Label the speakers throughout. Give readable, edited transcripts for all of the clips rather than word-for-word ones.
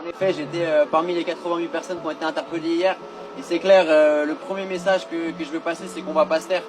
Speaker 1: En effet, j'étais parmi les 88 personnes qui ont été interpellées hier. Et c'est clair, le premier message que je veux passer, c'est qu'on va pas se taire.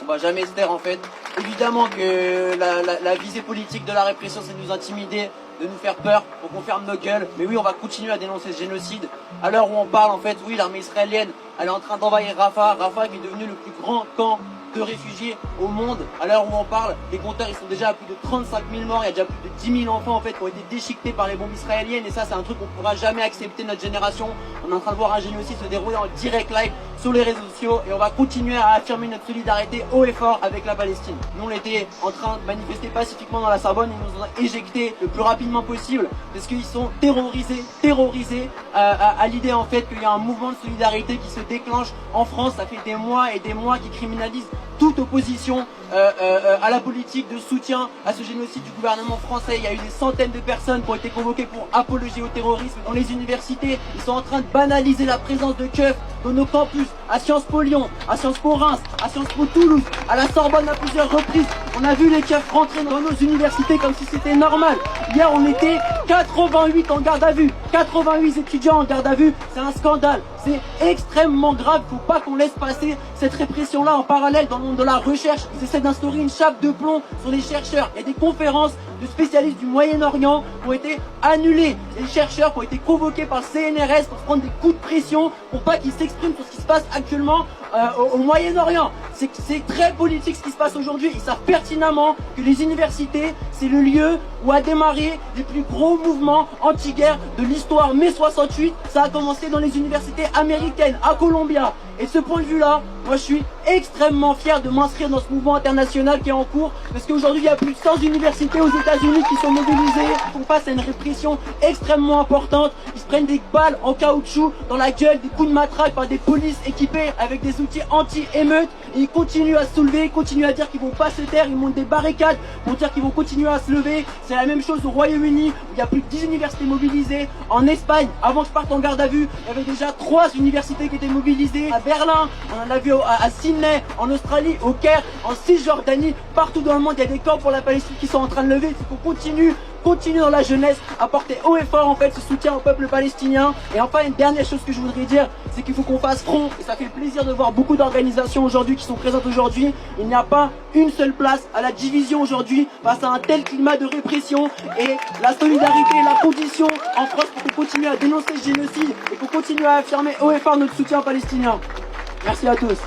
Speaker 1: On va jamais se taire en fait. Évidemment que la visée politique de la répression, c'est de nous intimider, de nous faire peur pour qu'on ferme nos gueules. Mais oui, on va continuer à dénoncer ce génocide. À l'heure où on parle, en fait, oui, l'armée israélienne, elle est en train d'envahir Rafah. Rafah qui est devenu le plus grand camp de réfugiés au monde. À l'heure où on parle, les compteurs ils sont déjà à plus de 35 000 morts, il y a déjà plus de 10 000 enfants en fait qui ont été déchiquetés par les bombes israéliennes et ça c'est un truc qu'on ne pourra jamais accepter notre génération. On est en train de voir un génocide se dérouler en direct live sur les réseaux sociaux et on va continuer à affirmer notre solidarité haut et fort avec la Palestine. Nous on était en train de manifester pacifiquement dans la Sorbonne, ils nous ont éjectés le plus rapidement possible parce qu'ils sont terrorisés à l'idée en fait qu'il y a un mouvement de solidarité qui se déclenche en France. Ça fait des mois et des mois qui criminalisent toute opposition à la politique de soutien à ce génocide du gouvernement français. Il y a eu des centaines de personnes qui ont été convoquées pour apologie au terrorisme dans les universités. Ils sont en train de banaliser la présence de keufs dans nos campus, à Sciences Po Lyon, à Sciences Po Reims, à Sciences Po Toulouse, à la Sorbonne à plusieurs reprises. On a vu les keufs rentrer dans nos universités comme si c'était normal. Hier on était 88 en garde à vue, 88 étudiants en garde à vue, c'est un scandale. C'est extrêmement grave, faut pas qu'on laisse passer cette répression-là en parallèle dans le monde de la recherche. Ils essaient d'instaurer une chape de plomb sur les chercheurs. Il y a des conférences de spécialistes du Moyen-Orient qui ont été annulées. Les chercheurs qui ont été convoqués par le CNRS pour se prendre des coups de pression pour pas qu'ils s'expriment sur ce qui se passe actuellement au Moyen-Orient. C'est très politique ce qui se passe aujourd'hui. Ils savent pertinemment que les universités, c'est le lieu où a démarré les plus gros mouvements anti-guerre de l'histoire. Mai 68, ça a commencé dans les universités américaines, à Columbia. Et de ce point de vue-là, moi je suis extrêmement fier de m'inscrire dans ce mouvement international qui est en cours. Parce qu'aujourd'hui, il y a plus de 100 universités aux États-Unis qui sont mobilisées. On passe à une répression extrêmement importante. Ils se prennent des balles en caoutchouc dans la gueule, des coups de matraque par des polices équipées avec des outils anti-émeutes. Et ils continuent à se soulever, ils continuent à dire qu'ils vont pas se taire, ils montent des barricades pour dire qu'ils vont continuer à se lever. C'est la même chose au Royaume-Uni où il y a plus de 10 universités mobilisées. En Espagne, avant que je parte en garde à vue, il y avait déjà 3 universités qui étaient mobilisées. À Berlin, on en a vu à Sydney, en Australie, au Caire, en Cisjordanie, partout dans le monde, il y a des camps pour la Palestine qui sont en train de lever. Il faut qu'on continue dans la jeunesse à porter haut et fort en fait ce soutien au peuple palestinien. Et enfin une dernière chose que je voudrais dire, c'est qu'il faut qu'on fasse front et ça fait plaisir de voir beaucoup d'organisations aujourd'hui qui sont présentes aujourd'hui. Il n'y a pas une seule place à la division aujourd'hui face à un tel climat de répression et la solidarité est la condition en France pour qu'on continue à dénoncer ce génocide et pour continuer à affirmer haut et fort notre soutien aux Palestiniens. Merci à tous.